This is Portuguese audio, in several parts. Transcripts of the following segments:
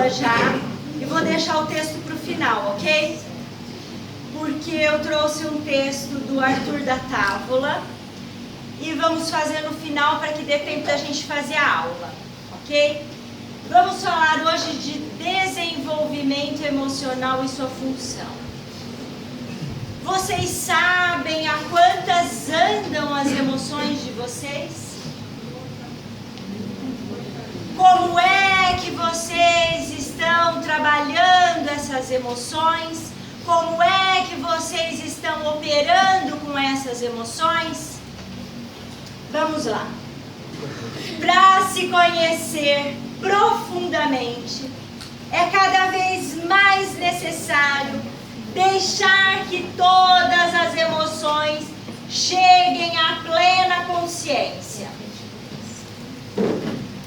água já e vou deixar o texto para o final, ok? Porque eu trouxe um texto do Arthur da Távola e vamos fazer no final para que dê tempo da gente fazer a aula, ok? Vamos falar hoje de desenvolvimento emocional e sua função. Vocês sabem a quantas andam as emoções de vocês? Como é que vocês estão trabalhando essas emoções? Como é que vocês estão operando com essas emoções? Vamos lá. Para se conhecer profundamente, é cada vez mais necessário deixar que todas as emoções cheguem à plena consciência.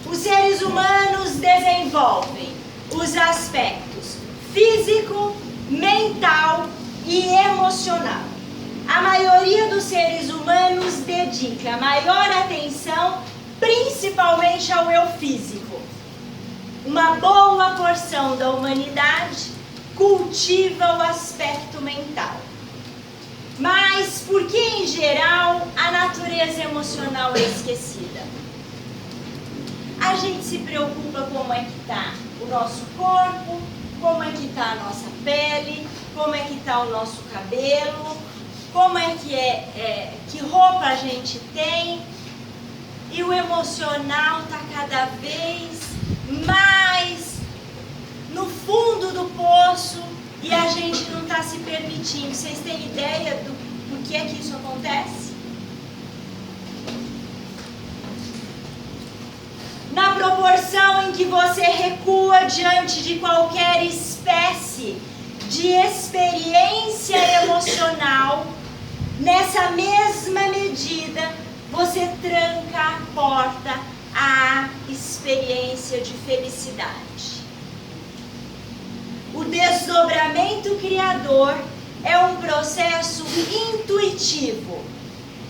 Os seres humanos desenvolvem os aspectos físico, mental e emocional. A maioria dos seres humanos dedica maior atenção principalmente ao eu físico. Uma boa porção da humanidade cultiva o aspecto mental. Mas por que, em geral, a natureza emocional é esquecida? A gente se preocupa como é que está o nosso corpo, como é que está a nossa pele, como é que está o nosso cabelo, como é que roupa a gente tem. E o emocional está cada vez mais no fundo do poço e a gente não está se permitindo. Vocês têm ideia do porquê que isso acontece? Na proporção em que você recua diante de qualquer espécie de experiência emocional, nessa mesma medida, você tranca a porta à experiência de felicidade. O desdobramento criador é um processo intuitivo.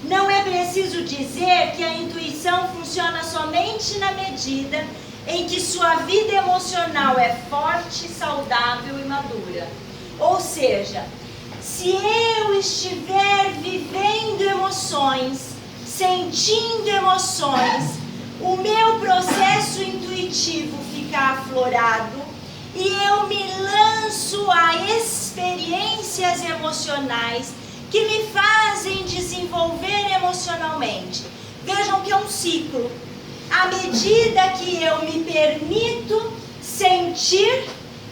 Não é preciso dizer que a intuição funciona somente na medida em que sua vida emocional é forte, saudável e madura. Ou seja, se eu estiver vivendo emoções, sentindo emoções, o meu processo intuitivo fica aflorado e eu me lanço a experiências emocionais que me fazem desenvolver emocionalmente. Vejam que é um ciclo. À medida que eu me permito sentir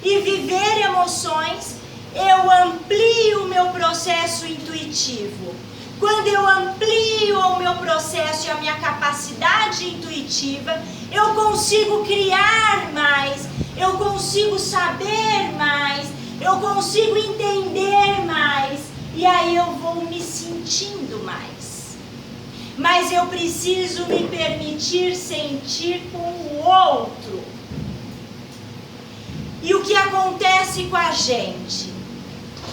e viver emoções, eu amplio o meu processo intuitivo. Quando eu amplio o meu processo e a minha capacidade intuitiva, eu consigo criar mais, eu consigo saber mais, eu consigo entender mais. E aí eu vou me sentindo mais. Mas eu preciso me permitir sentir com o outro. E o que acontece com a gente?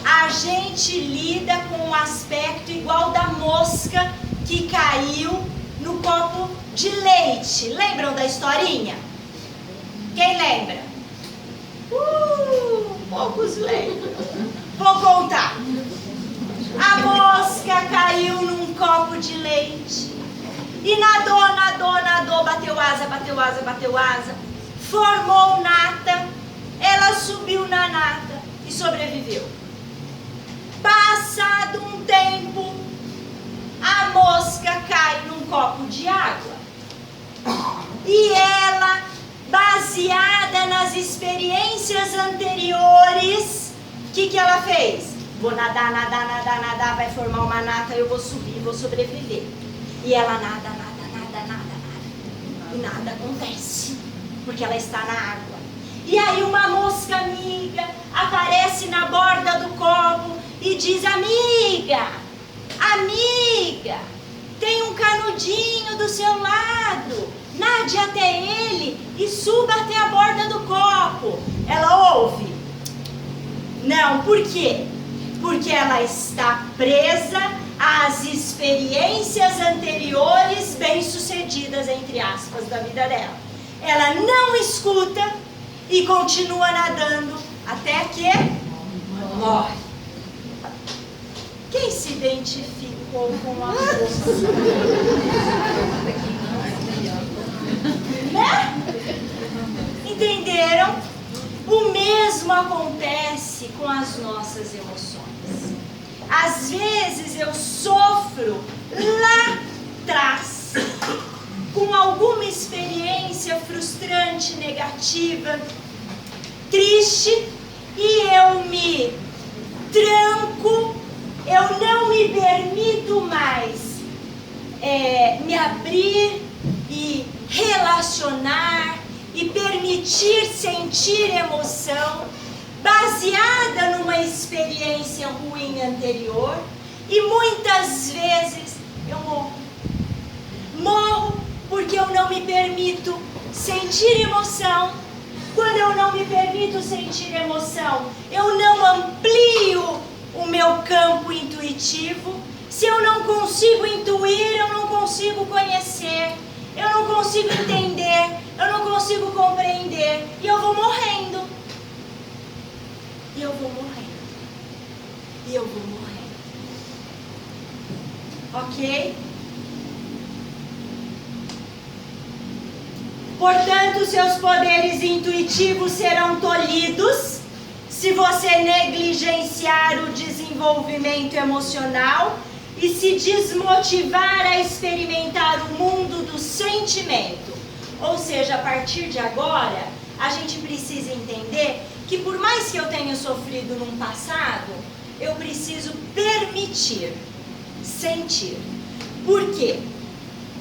A gente lida com um aspecto igual da mosca que caiu no copo de leite. Lembram da historinha? Quem lembra? Poucos lembram. Vou contar. A mosca caiu num copo de leite e nadou, bateu asa, formou nata, ela subiu na nata e sobreviveu. Passado um tempo, a mosca cai num copo de água e ela, baseada nas experiências anteriores, o que ela fez? Vou nadar, vai formar uma nata, eu vou subir, vou sobreviver. E ela nada. E nada acontece, porque ela está na água. E aí uma mosca amiga aparece na borda do copo e diz: amiga, tem um canudinho do seu lado, nade até ele e suba até a borda do copo. Ela ouve? Não, por quê? Porque ela está presa às experiências anteriores bem-sucedidas, entre aspas, da vida dela. Ela não escuta e continua nadando até que morre. Quem se identificou com a moça? Né? Entenderam? O mesmo acontece com as nossas emoções. Às vezes eu sofro lá atrás com alguma experiência frustrante, negativa, triste, e eu me tranco, eu não me permito mais me abrir e relacionar e permitir sentir emoção baseada numa experiência ruim anterior, e muitas vezes eu morro. Morro porque eu não me permito sentir emoção. Quando eu não me permito sentir emoção, eu não amplio o meu campo intuitivo. Se eu não consigo intuir, eu não consigo conhecer, eu não consigo entender, eu não consigo compreender, e eu vou morrendo. E eu vou morrendo. E eu vou morrendo. Ok? Portanto, seus poderes intuitivos serão tolhidos se você negligenciar o desenvolvimento emocional e se desmotivar a experimentar o mundo do sentimento. Ou seja, a partir de agora, a gente precisa entender que por mais que eu tenha sofrido num passado, eu preciso permitir sentir. Por quê?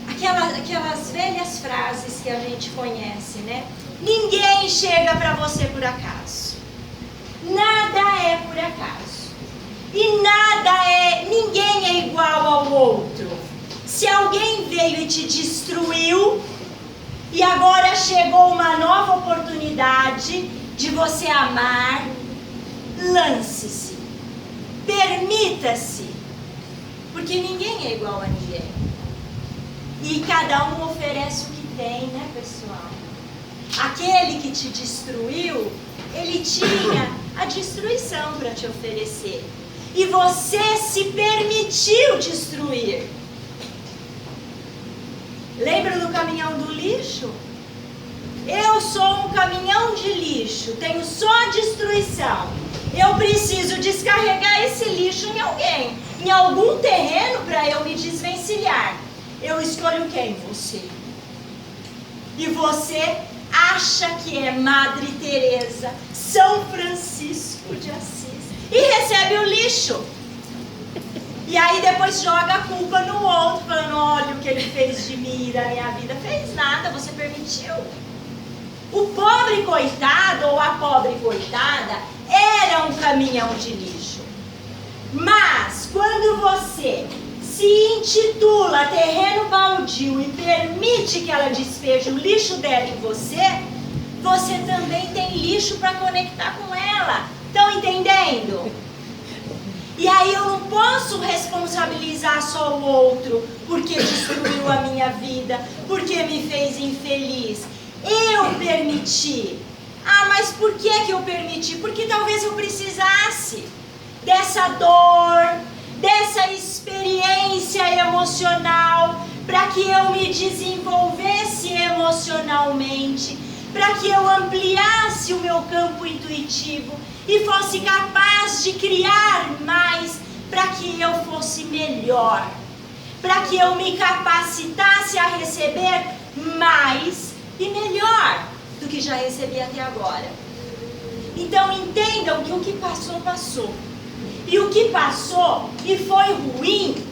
Aquelas velhas frases que a gente conhece, né? Ninguém chega para você por acaso. Nada é por acaso. E ninguém é igual ao outro. Se alguém veio e te destruiu, e agora chegou uma nova oportunidade de você amar, lance-se. Permita-se. Porque ninguém é igual a ninguém. E cada um oferece o que tem, né, pessoal? Aquele que te destruiu, ele tinha a destruição para te oferecer. E você se permitiu destruir. Lembra do caminhão do lixo? Eu sou um caminhão de lixo, tenho só destruição. Eu preciso descarregar esse lixo em alguém, em algum terreno, para eu me desvencilhar. Eu escolho quem? Você. E você acha que é Madre Teresa, São Francisco de Assis, e recebe o lixo. E aí depois joga a culpa no outro, falando, olha o que ele fez de mim, da minha vida. Fez nada, você permitiu. O pobre coitado ou a pobre coitada era um caminhão de lixo. Mas quando você se intitula terreno baldio e permite que ela despeje o lixo dela em você, você também tem lixo para conectar com ela. Estão entendendo? E aí eu não posso responsabilizar só o outro porque destruiu a minha vida, porque me fez infeliz. Eu permiti. Ah, mas por que eu permiti? Porque talvez eu precisasse dessa dor, dessa experiência emocional, para que eu me desenvolvesse emocionalmente, para que eu ampliasse o meu campo intuitivo e fosse capaz de criar mais, para que eu fosse melhor, para que eu me capacitasse a receber mais e melhor do que já recebi até agora. Então entendam que o que passou, passou. E o que passou e foi ruim,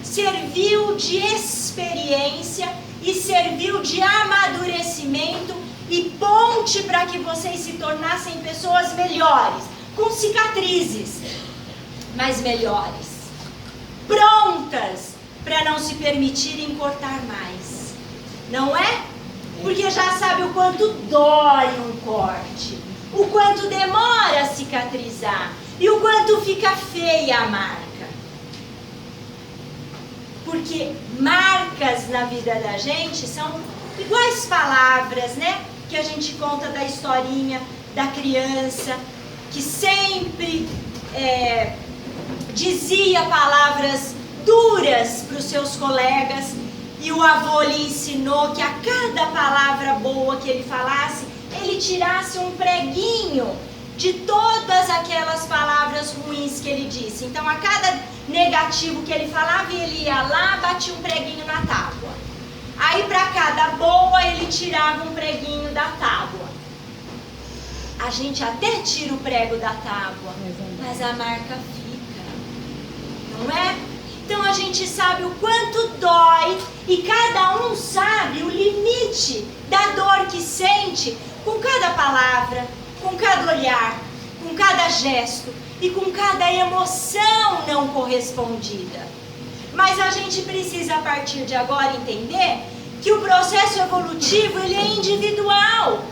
serviu de experiência e serviu de amadurecimento e ponte para que vocês se tornassem pessoas melhores, com cicatrizes, mas melhores, prontas para não se permitirem cortar mais, não é? Porque já sabe o quanto dói um corte, o quanto demora a cicatrizar e o quanto fica feia a marca. Porque marcas na vida da gente são iguais palavras, né? que a gente conta da historinha da criança que sempre dizia palavras duras para os seus colegas e o avô lhe ensinou que a cada palavra boa que ele falasse, ele tirasse um preguinho de todas aquelas palavras ruins que ele disse. Então, a cada negativo que ele falava, ele ia lá, batia um preguinho na tábua. Aí, para cada boa, ele tirava um preguinho da tábua. A gente até tira o prego da tábua, mas a marca fica, não é? Então, a gente sabe o quanto dói e cada um sabe o limite da dor que sente com cada palavra, com cada olhar, com cada gesto e com cada emoção não correspondida. Mas a gente precisa, a partir de agora, entender que o processo evolutivo ele é individual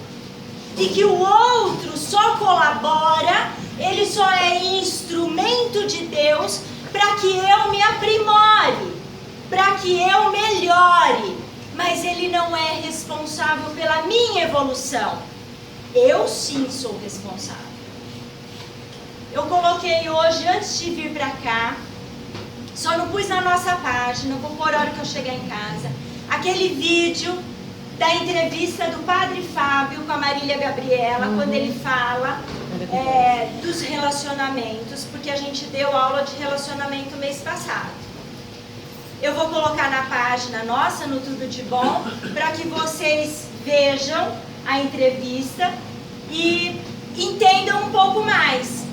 e que o outro só colabora, ele só é instrumento de Deus para que eu me aprimore, para que eu melhore, mas ele não é responsável pela minha evolução. Eu sim sou responsável. Eu coloquei hoje, antes de vir para cá, só não pus na nossa página, vou pôr a hora que eu chegar em casa, aquele vídeo da entrevista do Padre Fábio com a Marília Gabriela, quando ele fala dos relacionamentos, porque a gente deu aula de relacionamento mês passado. Eu vou colocar na página nossa, no Tudo de Bom, para que vocês vejam a entrevista e entendam um pouco mais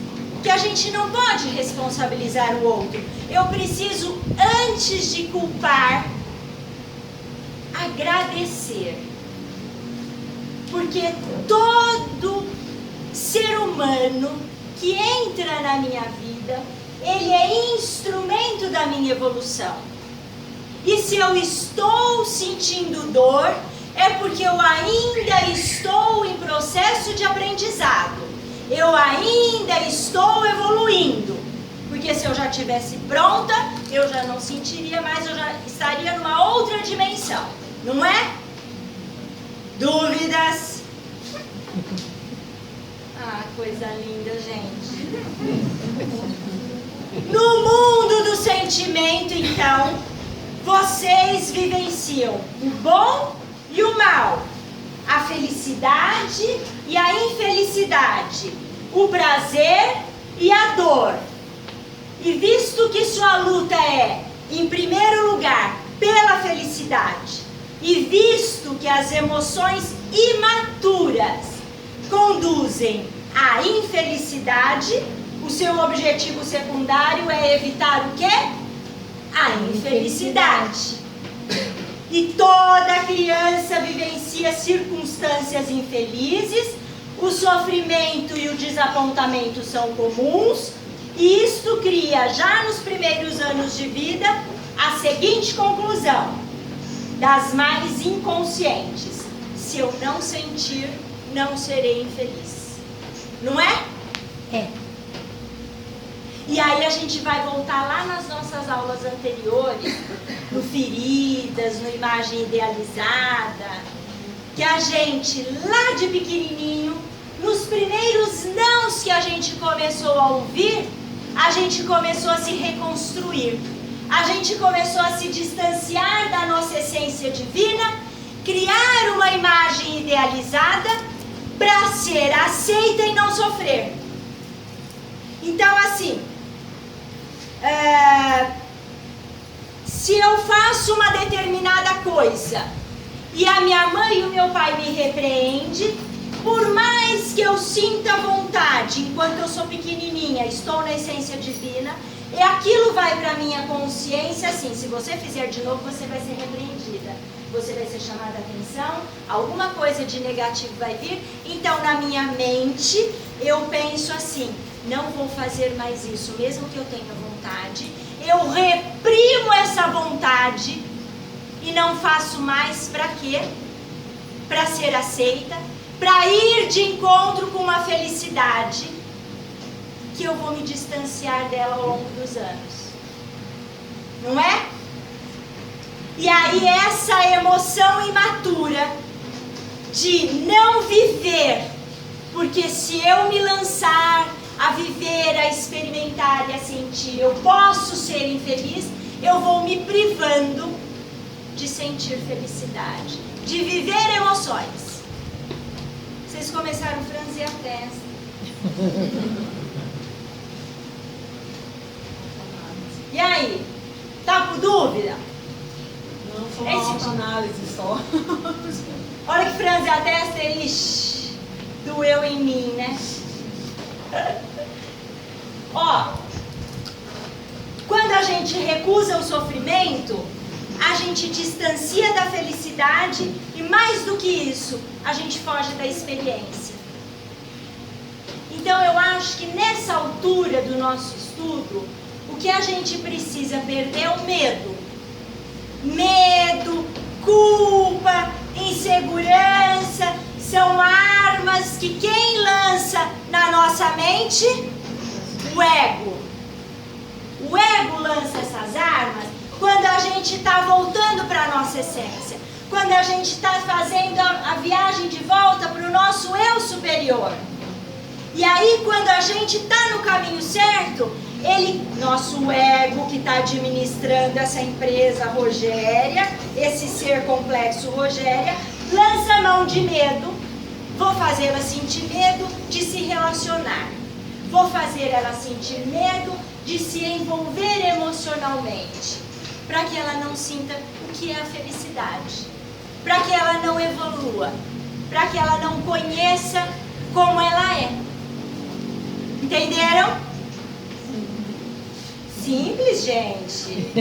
que a gente não pode responsabilizar o outro. Eu preciso, antes de culpar, agradecer. Porque todo ser humano que entra na minha vida, ele é instrumento da minha evolução. E se eu estou sentindo dor, é porque eu ainda estou em processo de aprendizado. Eu ainda estou evoluindo. Porque se eu já estivesse pronta, eu já não sentiria mais, eu já estaria numa outra dimensão. Não é? Dúvidas? Ah, coisa linda, gente. No mundo do sentimento, então, vocês vivenciam o bom e o mal, a felicidade e a infelicidade, o prazer e a dor. E visto que sua luta é, em primeiro lugar, pela felicidade, e visto que as emoções imaturas conduzem à infelicidade, o seu objetivo secundário é evitar o quê? A infelicidade. E toda criança vivencia circunstâncias infelizes, o sofrimento e o desapontamento são comuns, e isto cria, já nos primeiros anos de vida, a seguinte conclusão, das mais inconscientes: se eu não sentir, não serei infeliz. Não é? É. E aí a gente vai voltar lá nas nossas aulas anteriores, no Feridas, no Imagem Idealizada, que a gente, lá de pequenininho, nos primeiros nãos que a gente começou a ouvir, a gente começou a se reconstruir. A gente começou a se distanciar da nossa essência divina, criar uma imagem idealizada para ser aceita e não sofrer. Então, assim, se eu faço uma determinada coisa e a minha mãe e o meu pai me repreendem, por mais que eu sinta vontade, enquanto eu sou pequenininha, estou na essência divina, e aquilo vai para a minha consciência assim: se você fizer de novo, você vai ser repreendida, você vai ser chamada a atenção, alguma coisa de negativo vai vir. Então, na minha mente, eu penso assim: não vou fazer mais isso, mesmo que eu tenha vontade. Eu reprimo essa vontade e não faço mais. Para quê? Para ser aceita, para ir de encontro com uma felicidade que eu vou me distanciar dela ao longo dos anos. Não é? E aí essa emoção imatura de não viver, porque se eu me lançar a viver, a experimentar e a sentir, eu posso ser infeliz, eu vou me privando de sentir felicidade, de viver emoções. Vocês começaram a franzir a testa. E aí? Tá com dúvida? Não, foi uma autoanálise só. A hora que franze a testa, ixi, doeu em mim, né? Ó, quando a gente recusa o sofrimento, a gente distancia da felicidade e, mais do que isso, a gente foge da experiência. Então eu acho que nessa altura do nosso estudo, o que a gente precisa perder é o medo. Medo, culpa, insegurança, são armas que quem lança na nossa mente? O ego. O ego lança essas armas quando a gente está voltando para a nossa essência. Quando a gente está fazendo a viagem de volta para o nosso eu superior. E aí, quando a gente está no caminho certo, nosso ego que está administrando essa empresa Rogéria, esse ser complexo Rogéria, lança a mão de medo. Vou fazer ela sentir medo de se relacionar. Vou fazer ela sentir medo de se envolver emocionalmente. Para que ela não sinta o que é a felicidade. Para que ela não evolua. Para que ela não conheça como ela é. Entenderam? Simples, gente.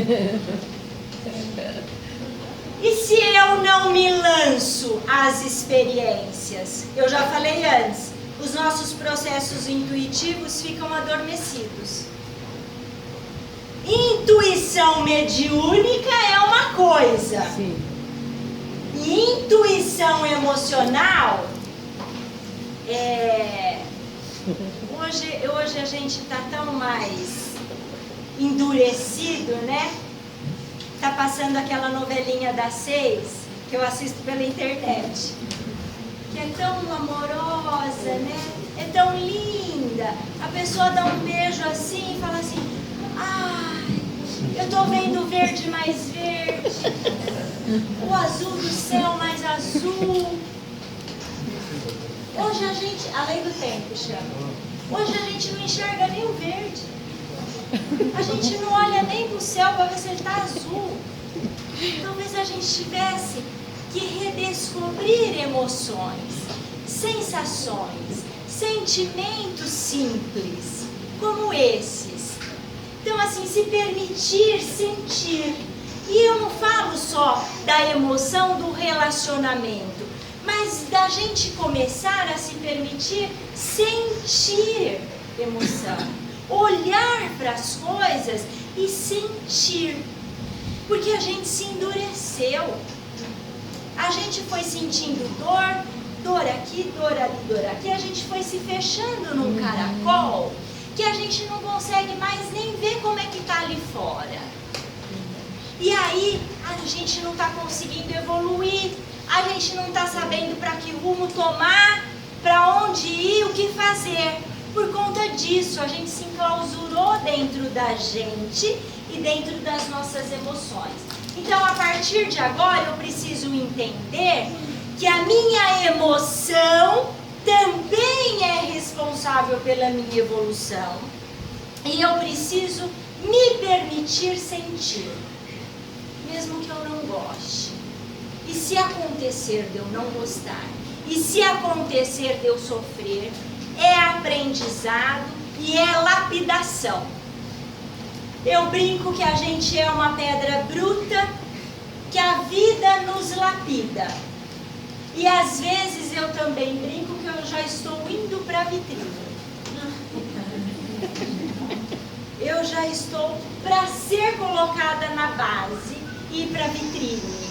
E se eu não me lanço às experiências? Eu já falei antes, os nossos processos intuitivos ficam adormecidos. Intuição mediúnica é uma coisa. Sim. E intuição emocional Hoje a gente está tão mais endurecido, né? Tá passando aquela novelinha das 6 que eu assisto pela internet, que é tão amorosa, né? É tão linda. A pessoa dá um beijo assim e fala assim: ai, eu tô vendo o verde mais verde, o azul do céu mais azul. Hoje a gente, além do tempo, chama. Hoje a gente não enxerga nem o verde. A gente não olha nem pro céu para ver se ele está azul. Talvez a gente tivesse que redescobrir emoções, sensações, sentimentos simples, como esses. Então, assim, se permitir sentir. E eu não falo só da emoção do relacionamento, mas da gente começar a se permitir sentir emoção. Olhar para as coisas e sentir. Porque a gente se endureceu. A gente foi sentindo dor, dor aqui, dor ali, dor aqui. A gente foi se fechando num caracol que a gente não consegue mais nem ver como é que está ali fora. E aí a gente não está conseguindo evoluir. A gente não está sabendo para que rumo tomar, para onde ir, o que fazer. Por conta disso, a gente se enclausurou dentro da gente e dentro das nossas emoções. Então, a partir de agora, eu preciso entender que a minha emoção também é responsável pela minha evolução. E eu preciso me permitir sentir, mesmo que eu não goste. E se acontecer de eu não gostar, e se acontecer de eu sofrer, é aprendizado e é lapidação. Eu brinco que a gente é uma pedra bruta, que a vida nos lapida. E às vezes eu também brinco que eu já estou indo para a vitrine. Eu já estou para ser colocada na base e ir para a vitrine.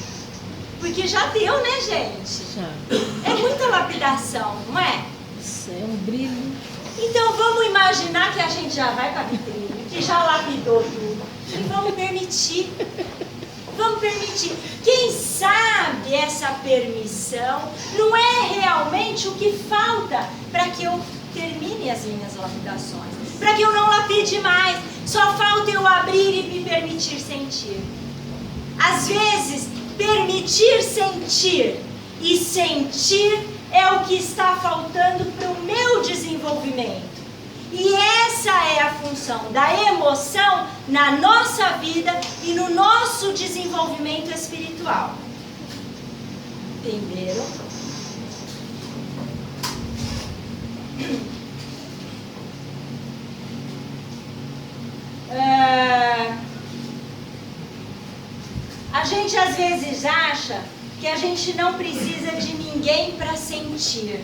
Porque já deu, né, gente? Já. É muita lapidação, não é? Isso é um brilho. Então vamos imaginar que a gente já vai para a vitrine, que já lapidou tudo. E vamos permitir. Vamos permitir. Quem sabe sabe essa permissão, não é realmente o que falta para que eu termine as minhas lapidações, para que eu não lapide mais. Só falta eu abrir e me permitir sentir. Às vezes, permitir sentir e sentir é o que está faltando para o meu desenvolvimento. E essa é a função da emoção na nossa vida e no nosso desenvolvimento espiritual. Entenderam? A gente às vezes acha que a gente não precisa de ninguém para sentir,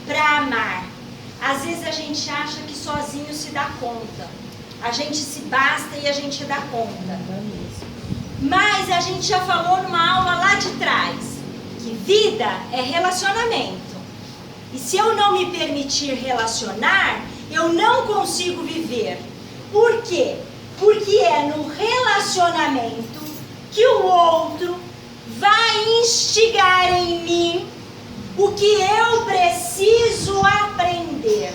para amar. Às vezes a gente acha que sozinho se dá conta. A gente se basta e a gente dá conta. Mas a gente já falou numa aula lá de trás que vida é relacionamento. E se eu não me permitir relacionar, eu não consigo viver. Por quê? Porque é no relacionamento que o outro vai instigar em mim o que eu preciso aprender.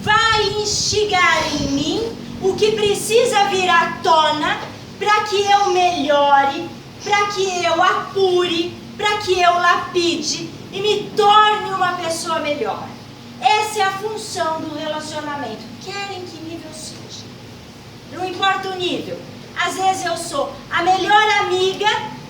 Vai instigar em mim o que precisa vir à tona para que eu melhore, para que eu apure, para que eu lapide e me torne uma pessoa melhor. Essa é a função do relacionamento, quer em que nível seja. Não importa o nível. Às vezes eu sou a melhor amiga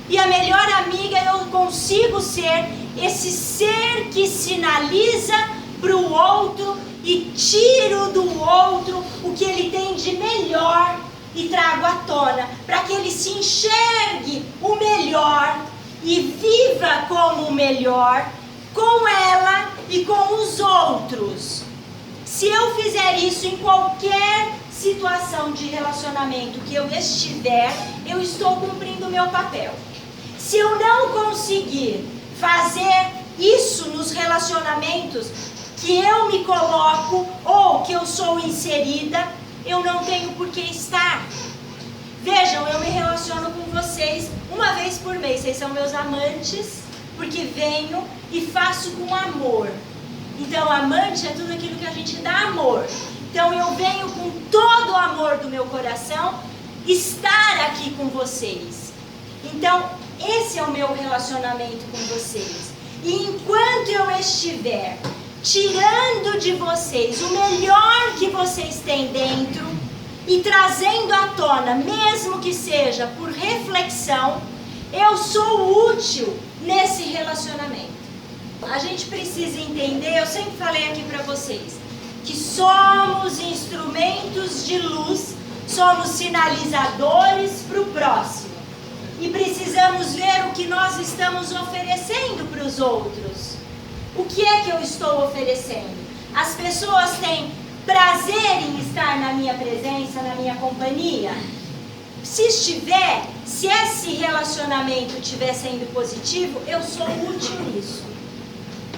e a melhor amiga eu consigo ser esse ser que sinaliza para o outro e tiro do outro o que ele tem de melhor e trago à tona, para que ele se enxergue o melhor e viva como o melhor com ela e com os outros. Se eu fizer isso em qualquer situação de relacionamento que eu estiver, eu estou cumprindo o meu papel. Se eu não conseguir fazer isso nos relacionamentos que eu me coloco ou que eu sou inserida, eu não tenho por que estar. Vejam, eu me relaciono com vocês uma vez por mês. Vocês são meus amantes, porque venho e faço com amor. Então, amante é tudo aquilo que a gente dá amor. Então, eu venho com todo o amor do meu coração estar aqui com vocês. Então, esse é o meu relacionamento com vocês. E enquanto eu estiver tirando de vocês o melhor que vocês têm dentro e trazendo à tona, mesmo que seja por reflexão, eu sou útil nesse relacionamento. A gente precisa entender, eu sempre falei aqui para vocês, que somos instrumentos de luz, somos sinalizadores para o próximo. E precisamos ver o que nós estamos oferecendo para os outros. O que é que eu estou oferecendo? As pessoas têm prazer em estar na minha presença, na minha companhia? Se estiver, se esse relacionamento estiver sendo positivo, eu sou útil nisso.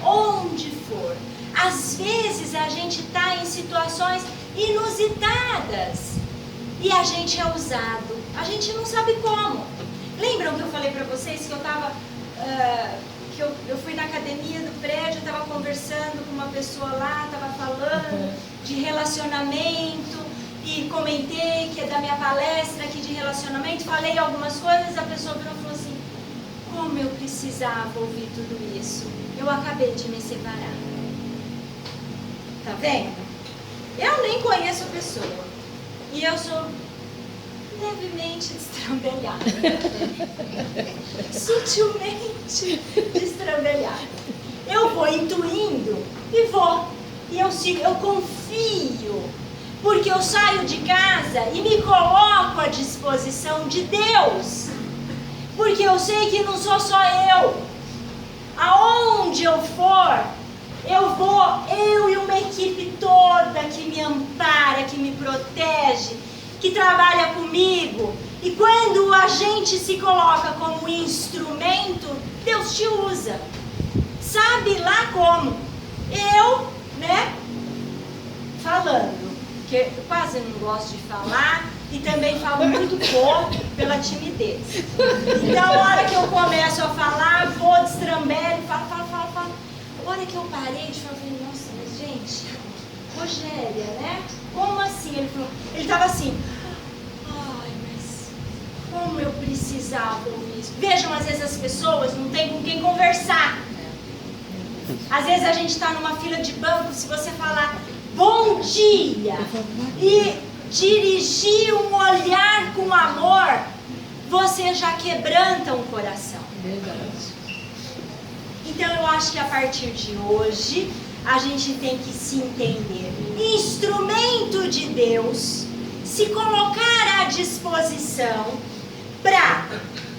Onde for. Às vezes a gente está em situações inusitadas e a gente é usado. A gente não sabe como. Lembram que eu falei para vocês que eu estava... eu fui na academia do prédio, estava conversando com uma pessoa lá, estava falando de relacionamento e comentei que é da minha palestra aqui de relacionamento, falei algumas coisas, a pessoa virou e falou assim, como eu precisava ouvir tudo isso, eu acabei de me separar. Tá vendo? Eu nem conheço a pessoa e eu sou levemente destrambelhada, sutilmente destrambelhada. Eu vou intuindo e vou, e eu sigo, eu confio, porque eu saio de casa e me coloco à disposição de Deus, porque eu sei que não sou só eu. Aonde eu for, eu vou, eu e uma equipe toda que me ampara, que me protege, que trabalha comigo. E quando a gente se coloca como instrumento, Deus te usa. Sabe lá como? Eu, falando, que eu quase não gosto de falar e também falo muito pouco. pela timidez. Então, a hora que eu começo a falar, vou destrambelho, falo. A hora que eu parei de falar, eu falei, nossa, mas gente, Rogéria, né? Como assim? Ele estava assim, ai, mas como eu precisava ouvir isso. Vejam, às vezes as pessoas não têm com quem conversar. Às vezes a gente está numa fila de banco, se você falar bom dia e dirigir um olhar com amor, você já quebranta um coração. Verdade. Então eu acho que a partir de hoje a gente tem que se entender instrumento de Deus, se colocar à disposição para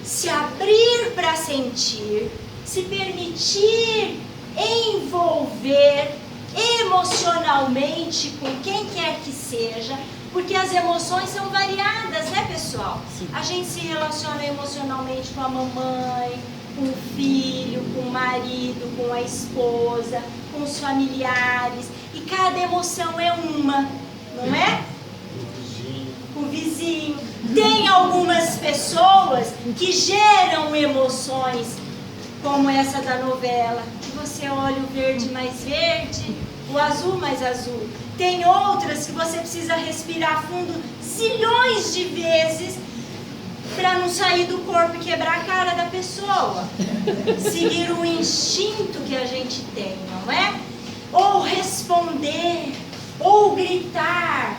se abrir para sentir, se permitir envolver emocionalmente com quem quer que seja, porque as emoções são variadas, né, pessoal? Sim. A gente se relaciona emocionalmente com a mamãe, com o filho, com o marido, com a esposa, com os familiares, e cada emoção é uma, não é? Com o vizinho. Tem algumas pessoas que geram emoções, como essa da novela, que você olha o verde mais verde, o azul mais azul. Tem outras que você precisa respirar fundo zilhões de vezes para não sair do corpo e quebrar a cara da pessoa. Seguir o instinto que a gente tem, não é? Ou responder, ou gritar.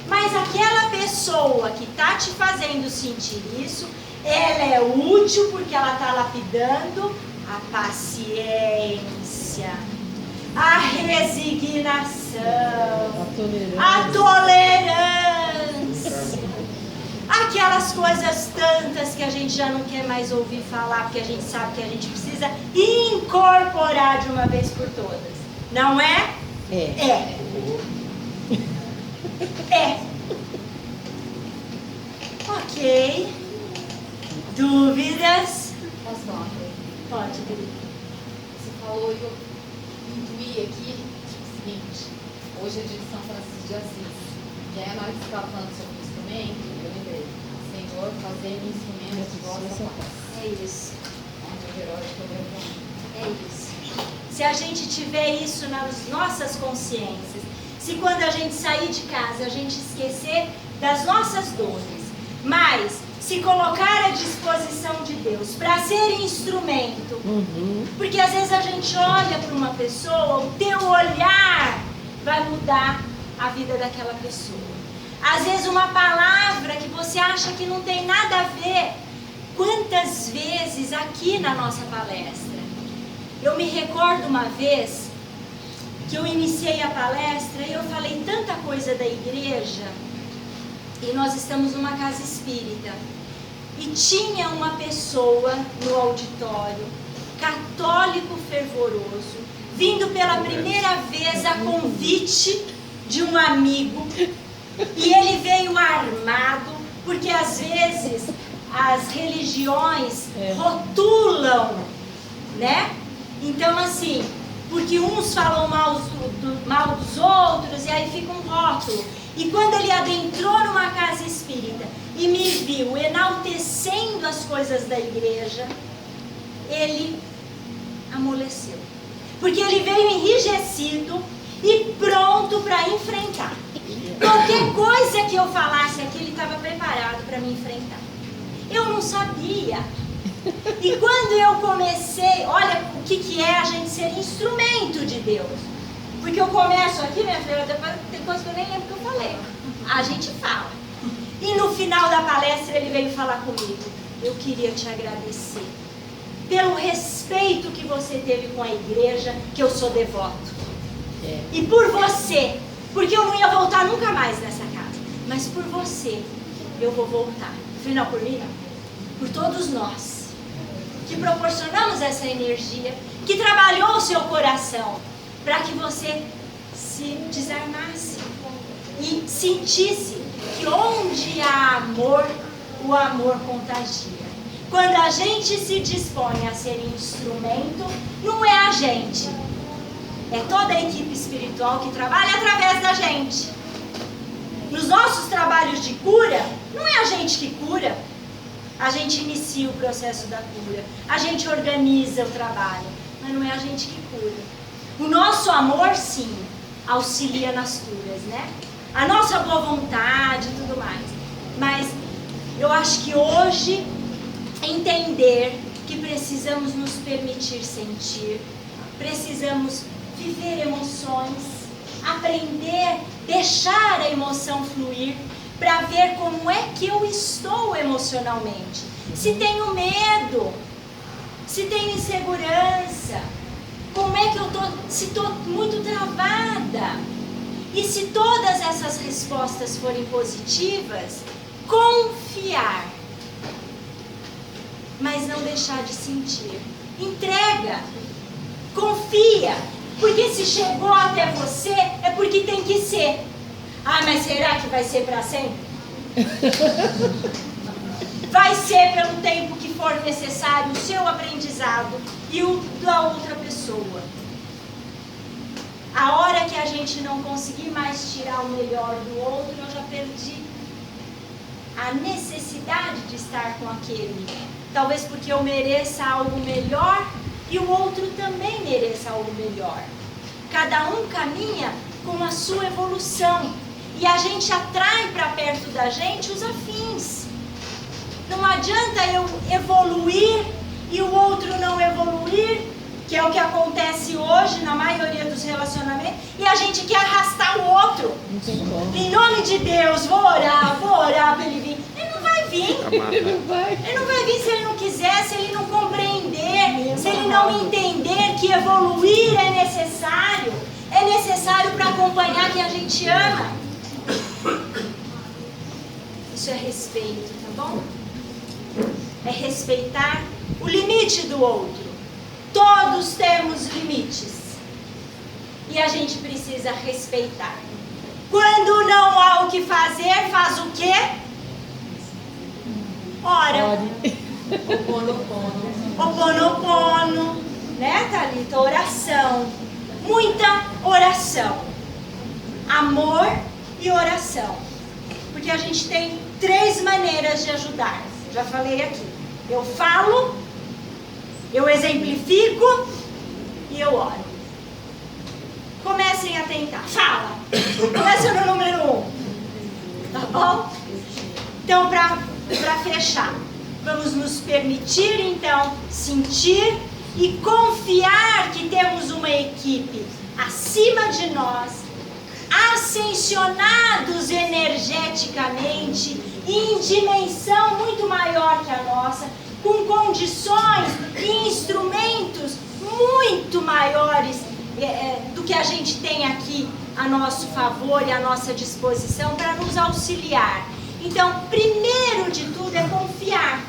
Mas aquela pessoa que está te fazendo sentir isso, ela é útil porque ela está lapidando a paciência, a resignação, a tolerância, aquelas coisas tantas que a gente já não quer mais ouvir falar, porque a gente sabe que a gente precisa incorporar de uma vez por todas. Não é? É. Ok. Dúvidas? Posso falar uma coisa? Pode, querida. Você falou e eu intuí aqui o seguinte: hoje é dia de São Francisco de Assis. E aí, na hora que você estava falando sobre o instrumento, eu lembrei: Senhor, fazei-me instrumento de vossa paz. É isso. Onde o herói que eu lembro. É isso. Se a gente tiver isso nas nossas consciências, se quando a gente sair de casa a gente esquecer das nossas dores, mas se colocar à disposição de Deus para ser instrumento, porque às vezes a gente olha para uma pessoa, o teu olhar vai mudar a vida daquela pessoa. Às vezes uma palavra que você acha que não tem nada a ver. Quantas vezes aqui na nossa palestra, eu me recordo uma vez que eu iniciei a palestra e eu falei tanta coisa da igreja, e nós estamos numa casa espírita, e tinha uma pessoa no auditório, católico fervoroso, vindo pela primeira vez a convite de um amigo, e ele veio armado, porque às vezes as religiões rotulam, né? Então assim, porque uns falam mal dos outros e aí fica um rótulo. E quando ele adentrou numa casa espírita e me viu enaltecendo as coisas da igreja, ele amoleceu. Porque ele veio enrijecido e pronto para enfrentar. Qualquer coisa que eu falasse aqui, ele estava preparado para me enfrentar. Eu não sabia. E quando eu comecei, olha o que é a gente ser instrumento de Deus. Porque eu começo aqui, minha filha, tem coisa que eu nem lembro que eu falei. A gente fala. E no final da palestra ele veio falar comigo. Eu queria te agradecer pelo respeito que você teve com a igreja, que eu sou devoto. E por você, porque eu não ia voltar nunca mais nessa casa. Mas por você, eu vou voltar. Eu falei, não, por mim não. Por todos nós que proporcionamos essa energia, que trabalhou o seu coração para que você se desarmasse e sentisse que onde há amor, o amor contagia. Quando a gente se dispõe a ser instrumento, não é a gente, é toda a equipe espiritual que trabalha através da gente. Nos nossos trabalhos de cura, não é a gente que cura, A gente inicia o processo da cura. A gente organiza o trabalho. Mas não é a gente que cura. O nosso amor, sim, auxilia nas curas, né? A nossa boa vontade e tudo mais. Mas eu acho que hoje entender que precisamos nos permitir sentir, precisamos viver emoções, aprender, deixar a emoção fluir, para ver como é que eu estou emocionalmente. Se tenho medo, se tenho insegurança, como é que eu estou, se estou muito travada. E se todas essas respostas forem positivas, confiar, mas não deixar de sentir. Entrega, confia, porque se chegou até você é porque tem que ser. Ah, mas será que vai ser para sempre? Vai ser pelo tempo que for necessário o seu aprendizado e o da outra pessoa. A hora que a gente não conseguir mais tirar o melhor do outro, eu já perdi a necessidade de estar com aquele. Talvez porque eu mereça algo melhor e o outro também mereça algo melhor. Cada um caminha com a sua evolução. E a gente atrai para perto da gente os afins. Não adianta eu evoluir e o outro não evoluir, que é o que acontece hoje na maioria dos relacionamentos, e a gente quer arrastar o outro. Em nome de Deus, vou orar para ele vir. Ele não vai vir. Ele não vai vir se ele não quiser, se ele não compreender, se ele não entender que evoluir é necessário. É necessário para acompanhar quem a gente ama. Isso é respeito, tá bom? É respeitar o limite do outro. Todos temos limites. E a gente precisa respeitar. Quando não há o que fazer, faz o quê? Ora. Oponopono. Né, Thalita? Oração. Muita oração. Amor e oração. Porque a gente tem 3 maneiras de ajudar. Já falei aqui. Eu falo, eu exemplifico e eu oro. Comecem a tentar. Fala. Começa no número 1. Tá bom? Então, para fechar, vamos nos permitir, então, sentir e confiar que temos uma equipe acima de nós, ascensionados energeticamente, em dimensão muito maior que a nossa, com condições e instrumentos muito maiores do que a gente tem aqui a nosso favor e à nossa disposição para nos auxiliar. Então, primeiro de tudo é confiar.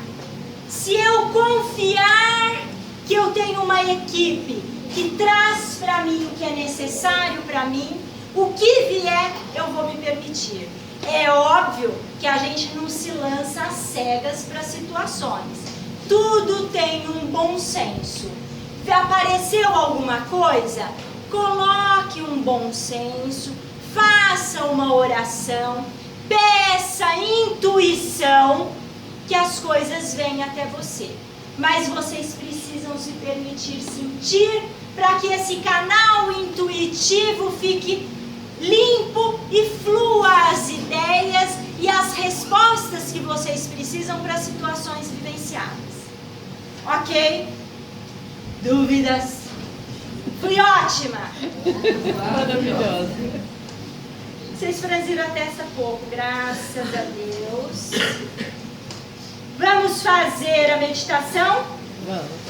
Se eu confiar que eu tenho uma equipe que traz para mim o que é necessário para mim, o que vier, eu vou me permitir. É óbvio que a gente não se lança às cegas para situações. Tudo tem um bom senso. Apareceu alguma coisa? Coloque um bom senso, faça uma oração, peça intuição que as coisas venham até você. Mas vocês precisam se permitir sentir para que esse canal intuitivo fique limpo e flua as ideias e as respostas que vocês precisam para situações vivenciadas. Ok? Dúvidas? Fui ótima! Maravilhosa. Vocês franziram a testa pouco, graças a Deus. Vamos fazer a meditação? Vamos.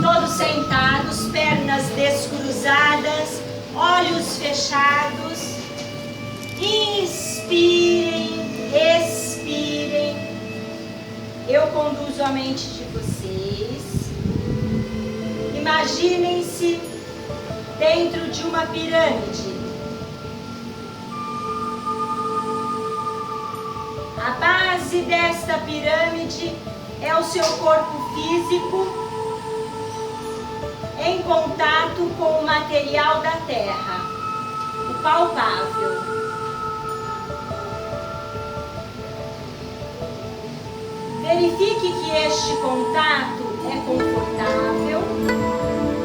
Todos sentados, pernas descruzadas, olhos fechados. Inspirem, expirem. Eu conduzo a mente de vocês. Imaginem-se dentro de uma pirâmide. A base desta pirâmide é o seu corpo físico, em contato com o material da terra, o palpável. Verifique que este contato é confortável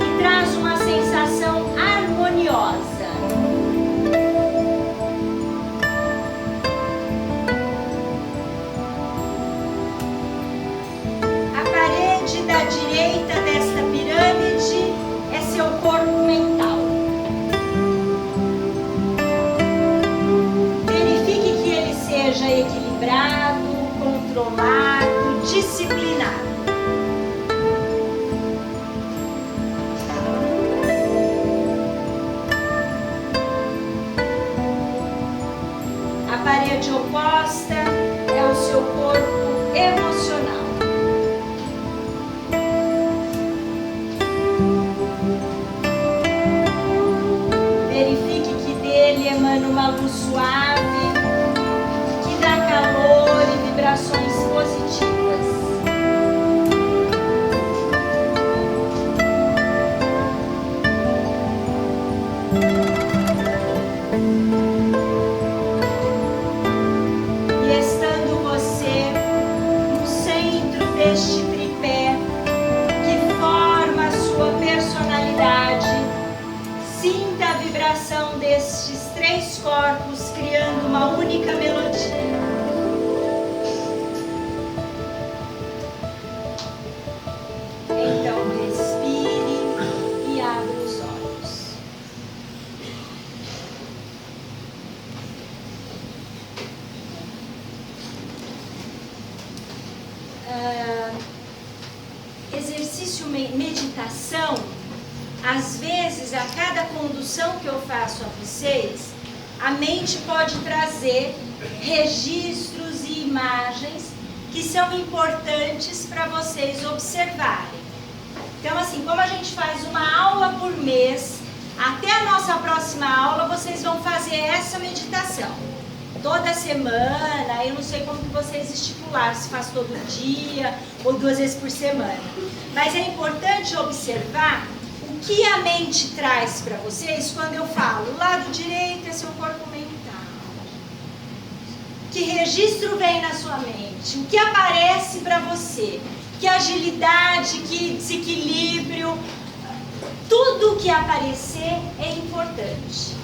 e traz uma sensação harmoniosa. A parede da direita desta pirâmide é seu corpo mental. Verifique que ele seja equilibrado, controlado, disciplinado. A parede oposta é o seu corpo emocional. Verifique que dele emana uma luz suave que dá calor e vibrações positivas. E estando você no centro deste tripé que forma a sua personalidade, sinta a vibração destes 3 corpos criando uma única melodia. Então respire e abra os olhos. Exercício meditação. Às vezes, a cada condução que eu faço a vocês, a mente pode trazer registros e imagens que são importantes para vocês observarem. Então, assim, como a gente faz uma aula por mês, até a nossa próxima aula vocês vão fazer essa meditação. Toda semana, eu não sei como que vocês estipularam, se faz todo dia ou 2 vezes por semana. Mas é importante observar o que a mente traz para vocês quando eu falo, o lado direito é seu corpo mental. Que registro vem na sua mente? O que aparece para você? Que agilidade, que desequilíbrio, tudo que aparecer é importante.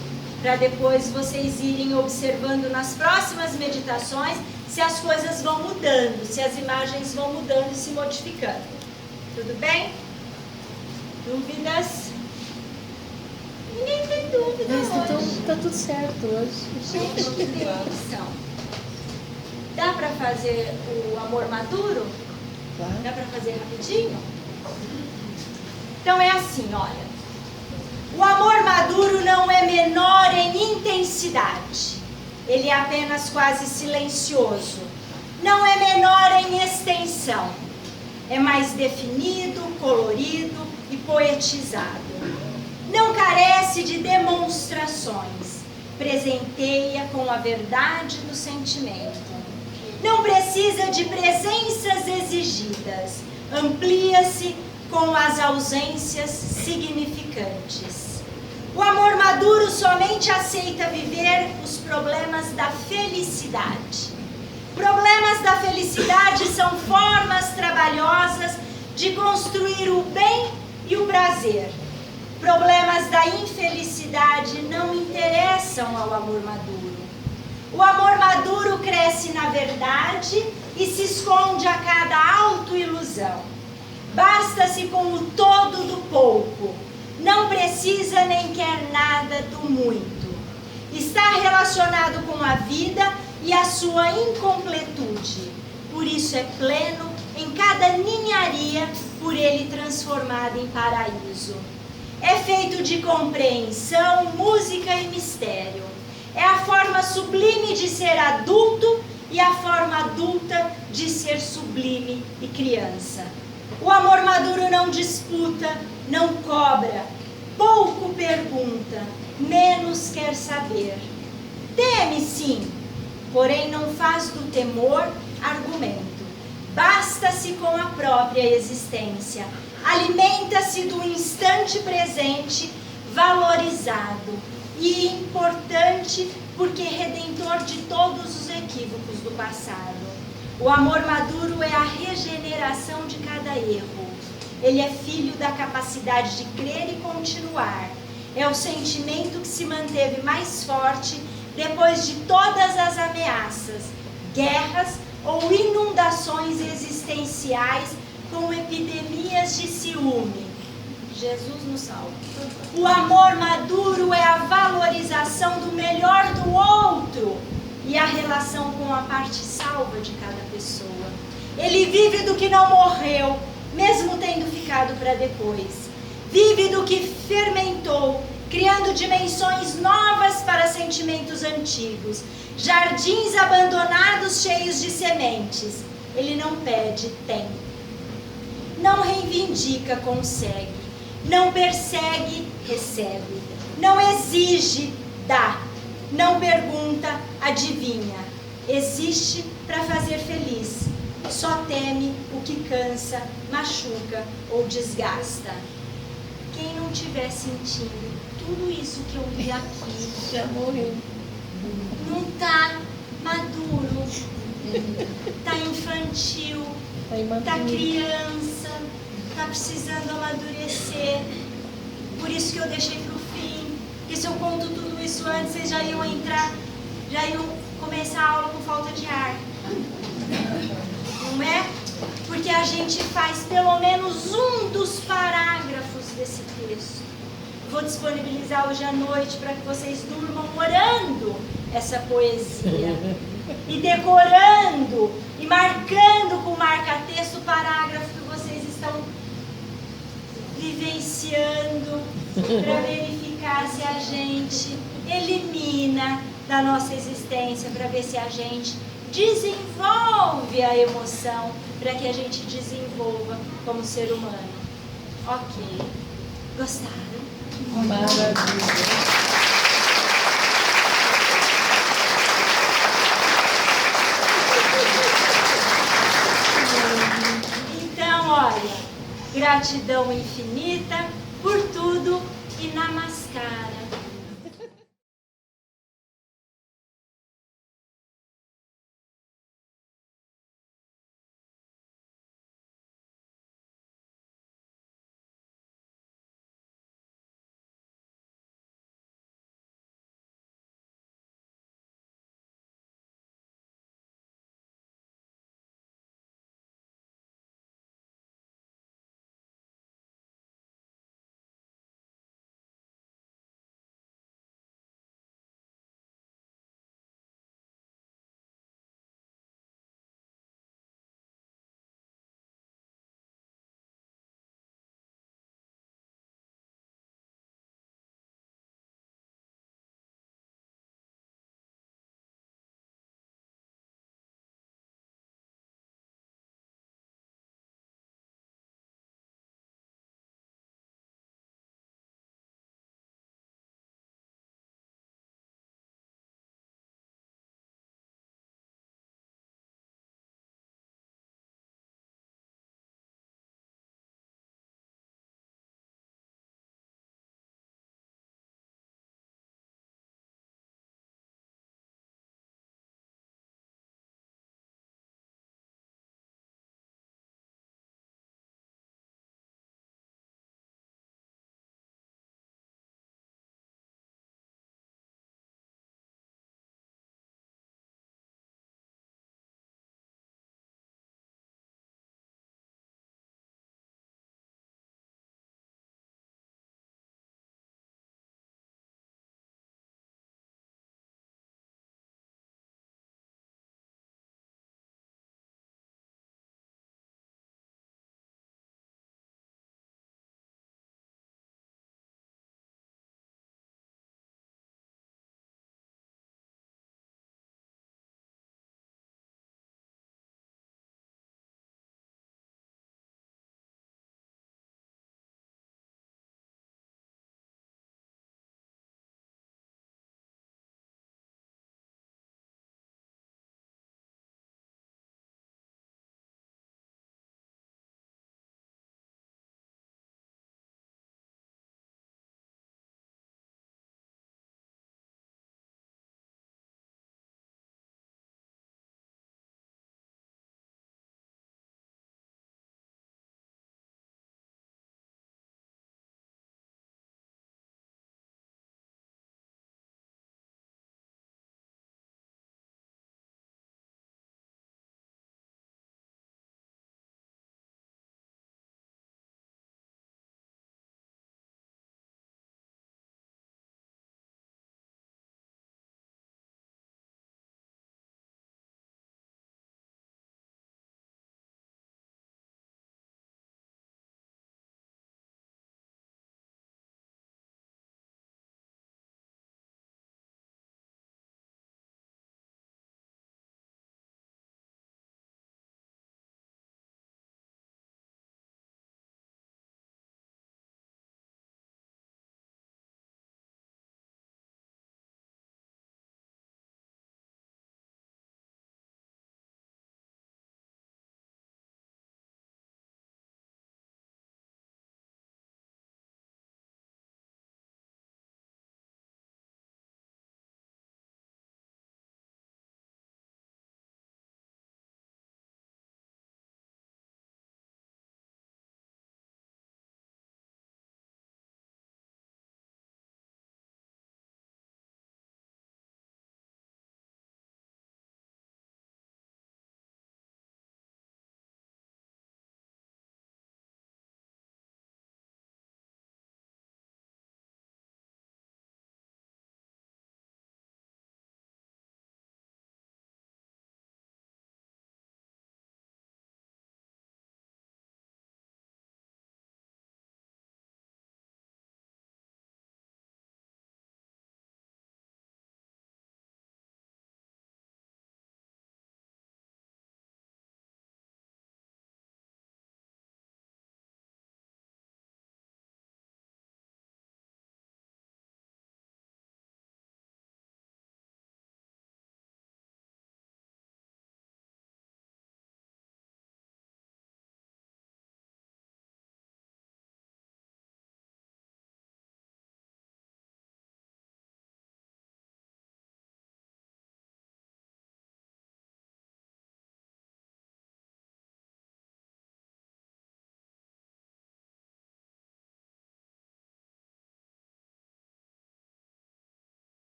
Para depois vocês irem observando nas próximas meditações se as coisas vão mudando, se as imagens vão mudando e se modificando. Tudo bem? Dúvidas? Ninguém tem dúvida hoje. Tá tudo certo hoje. Gente, que definição. Dá para fazer o amor maduro? Claro. Dá para fazer rapidinho? Então é assim, olha. O amor maduro não é menor em intensidade. Ele é apenas quase silencioso. Não é menor em extensão. É mais definido, colorido e poetizado. Não carece de demonstrações. Presenteia com a verdade do sentimento. Não precisa de presenças exigidas. Amplia-se com as ausências significantes. O amor maduro somente aceita viver os problemas da felicidade. Problemas da felicidade são formas trabalhosas de construir o bem e o prazer. Problemas da infelicidade não interessam ao amor maduro. O amor maduro cresce na verdade e se esconde a cada autoilusão. Basta-se com o todo do pouco. Não precisa nem quer nada do muito. Está relacionado com a vida e a sua incompletude. Por isso é pleno em cada ninharia por ele transformado em paraíso. É feito de compreensão, música e mistério. É a forma sublime de ser adulto e a forma adulta de ser sublime e criança. O amor maduro não disputa, não cobra, pouco pergunta, menos quer saber. Teme sim, porém não faz do temor argumento. Basta-se com a própria existência. Alimenta-se do instante presente, valorizado e importante porque redentor de todos os equívocos do passado. O amor maduro é a regeneração de cada erro. Ele é filho da capacidade de crer e continuar. É o sentimento que se manteve mais forte depois de todas as ameaças, guerras ou inundações existenciais com epidemias de ciúme. Jesus nos salva. O amor maduro é a valorização do melhor do outro e a relação com a parte salva de cada pessoa. Ele vive do que não morreu, mesmo tendo ficado para depois. Vive do que fermentou, criando dimensões novas para sentimentos antigos. Jardins abandonados cheios de sementes. Ele não pede, tem. Não reivindica, consegue. Não persegue, recebe. Não exige, dá. Não pergunta, adivinha. Existe para fazer feliz. Só teme o que cansa, machuca ou desgasta. Quem não estiver sentindo tudo isso que eu vi aqui, Já morreu. não está maduro, está infantil, Tá está imaturo. criança, está precisando amadurecer. Por isso que eu deixei para o fim. Porque se eu conto tudo isso antes, vocês já iam entrar, já iam começar a aula com falta de ar. Não é? Porque a gente faz pelo menos um dos parágrafos desse texto. Vou disponibilizar hoje à noite para que vocês durmam orando essa poesia. E decorando e marcando com marca-texto o parágrafo que vocês estão vivenciando para verificar se a gente elimina da nossa existência, para ver se a gente desenvolve a emoção, para que a gente desenvolva como ser humano. Ok. Gostaram? Maravilha. Então, olha, gratidão infinita por tudo e namaskara.